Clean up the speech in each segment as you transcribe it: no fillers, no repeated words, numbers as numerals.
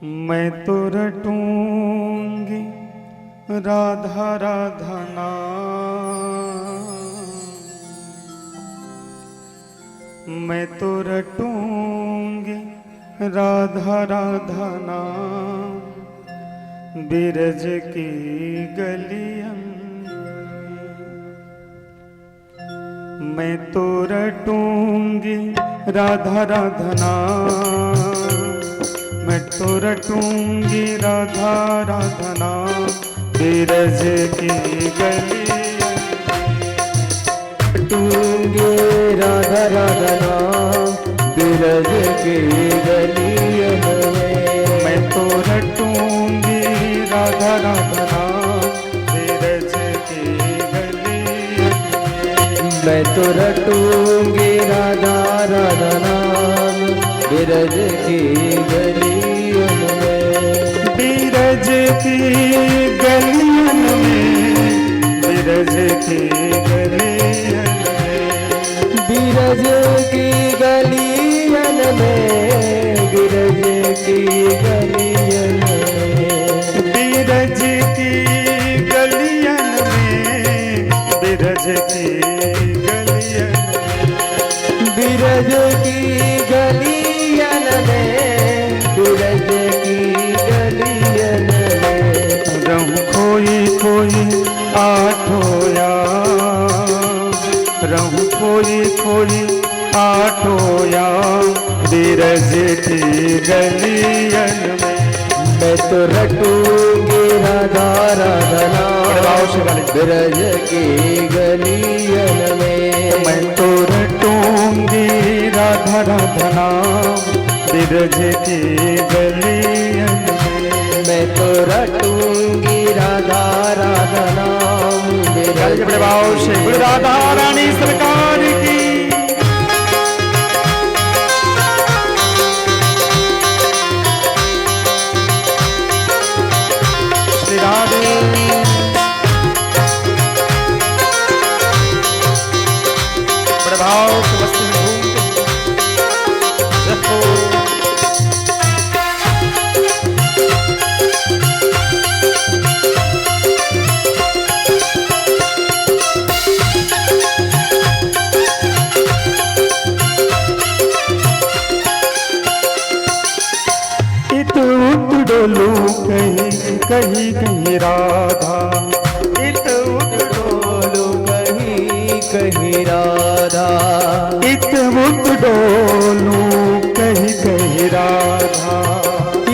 मैं तो रटूंगी राधा राधा नाम। मैं तो रटूंगी राधा राधा नाम। बिरज की गलियन मैं तो रटूंगी राधा राधा नाम। मैं तो रटूंगी राधा राधा नाम। बिरज की गलियन रटूंगी राधा राधा नाम। बिरज की गलियन में मैं तो रटूंगी राधा राधा नाम। बिरज की गलियन मैं तो रटूंगी राधा राधा नाम। बिरज की गलियन में बिरज की गलियन में बिरज की गलियन में बिरज की गलियन में बिरज की गलियन में बिरज की गलियन में बिरज की गलियन बिरज की गलियन में बिरज की गलियन में रहूं कोई कोई आठोया। रहूं कोई कोई आठोया। बिरज की गलियन में मैं तो रटूंगी राधा राधा नाम। बिरज की गलियन में मैं तो रटूंगी राधा राधा नाम। बिरज की गलियन में मैं तो रटूंगी राधा राधा नाम। बिरज बड़े भाव से गुरु राधा रानी सरकार की। श्री राधे बड़े भाव से बस्ती में घूमते रखो। इत उत डोलू कहीं कहीं कहीं राधा। इत उत डोलो कहीं कहीं राधा। इत उत डोलू कहीं कहीं राधा।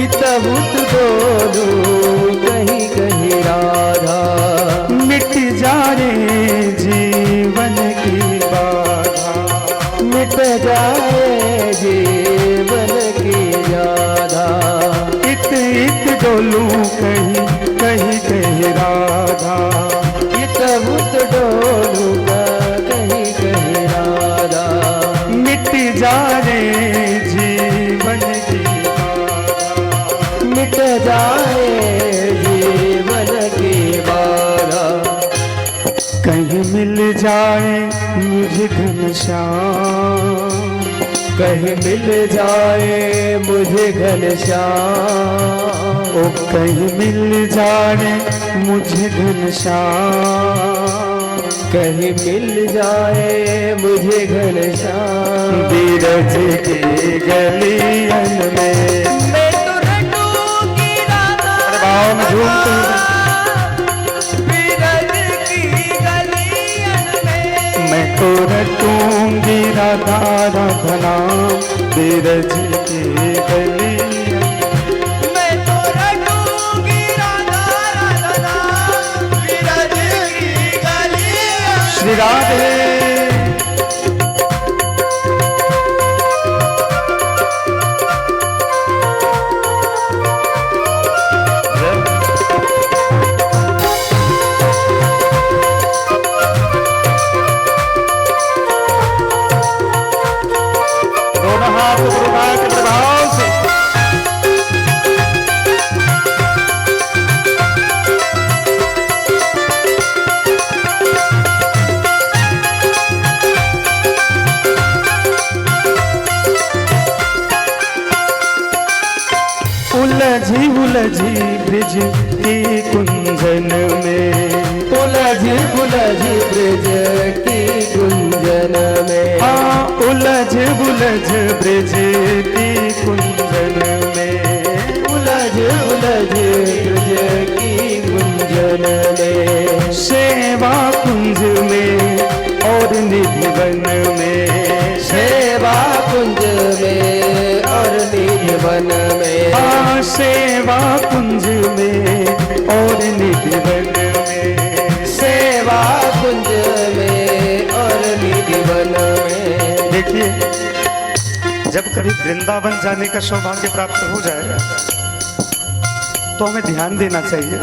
इतबुत डोलो कहीं कहीं राधा। मिट जाए जीवन की बाधा। मिट जाए जीवन की राधा। इत इत डोलू कहीं कहीं कहीं राधा। इतबुत डोलो कहीं कहीं राधा। मिट जाए जीवन की बाधा। मिट जाए जीवन की बाधा। कहीं मिल जाए मुझे घनश्याम। कहीं मिल जाए मुझे घनश्याम। ओ कहीं मिल जाए मुझे घनश्याम। कहीं मिल जाए मुझे घनश्याम। बिरज की गलियन में मैं तो रटूंगी राधा भाव में झूमते हैं। बिरज की गलियन में मैं तो रटूंगी राधा राधा नाम। बिरज की गलियन मैं तो रटूंगी राधा राधा नाम। बिरज की गलियन श्री राधे दोनों हाथ उठा के प्रभाव से उलझी उलझी ब्रिज की कुंजन में, उलझी उलझी ब्रिज की गुंजन में, हाँ उलझ उलझ ब्रिज की कुंजन में, उलझ उलझ ब्रिज की गुंजन में, सेवा कुंज में और निधिवन में, सेवा कुंज में और निधिवन में, हाँ सेवा कुंज में और निधिवन में, सेवा कुंज में और निधिवन में। देखिए जब कभी वृंदावन जाने का सौभाग्य प्राप्त हो जाए तो हमें ध्यान देना चाहिए।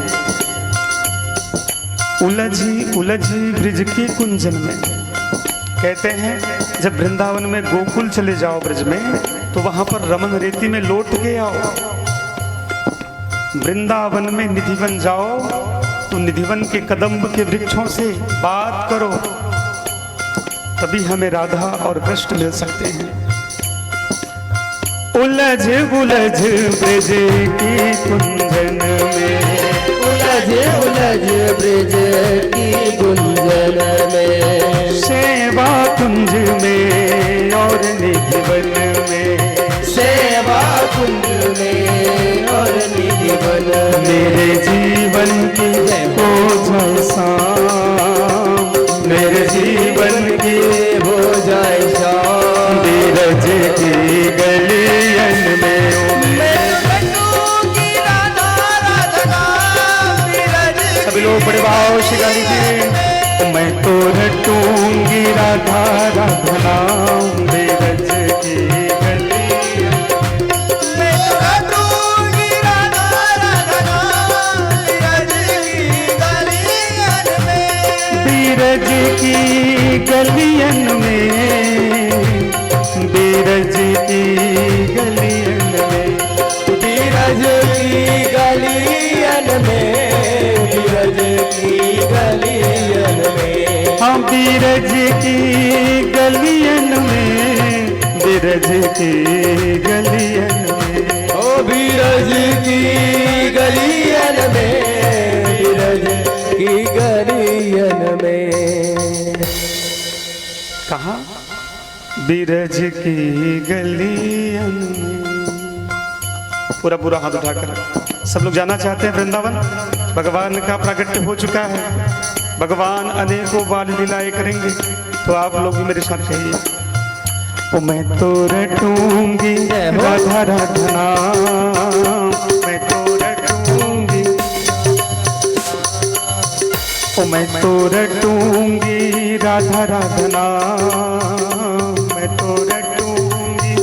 उलझी उलझी ब्रिज की कुंजन में, कहते हैं जब वृंदावन में गोकुल चले जाओ ब्रज में तो वहां पर रमन रेती में लौट के आओ। वृंदावन में निधिवन जाओ तो निधिवन के कदम्ब के वृक्षों से बात करो, तभी हमें राधा और कृष्ण मिल सकते हैं। उलझ उलझ ब्रिज की कुंजन में, उलझ उलझ ब्रिज की गुंजन में, सेवा कुंज में और निधिवन में, सेवा कुंज में और निधिवन में, मेरे जीवन की हो जाए शाम, मेरे जीवन की हो जाए शाम, बीरज की गलियन में सभी लोग बड़े भाव से गा लीजिए। मैं तो रटूंगी राधा राधा नाम बीरज की गलियन, मैं तो रटूंगी राधा राधा नाम बीरज की गलियन में, बीरज की गलियन में, बीरज की गलियन में, बीरज की गलियन में, बीरज की गलियन में, हाँ बीरज की गलियन में, बीरज की गलियन में, ओ बीरज की गलियन में, बीरज की गलियन में। कहा बीरज की गलियन में। पूरा पूरा हाथ उठाकर सब लोग जाना चाहते हैं वृंदावन। भगवान का प्रागट्य हो चुका है, भगवान अनेकों बाल लीलाएं करेंगे, तो आप लोग भी मेरे साथ कहिए। ओ मैं तो रटूंगी राधा राधा नाम, मैं तो रटूंगी, ओ मैं तो रटूंगी राधा राधा नाम, मैं तो रटूंगी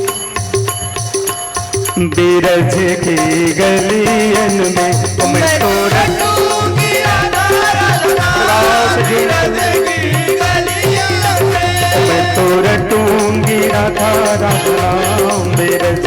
बीरज की गलियन में, ओ मैं तो रटूंगी राधा राधा नाम, बीरज की गलियन में, मैं तो रटूंगी राधा राधा नाम बीरज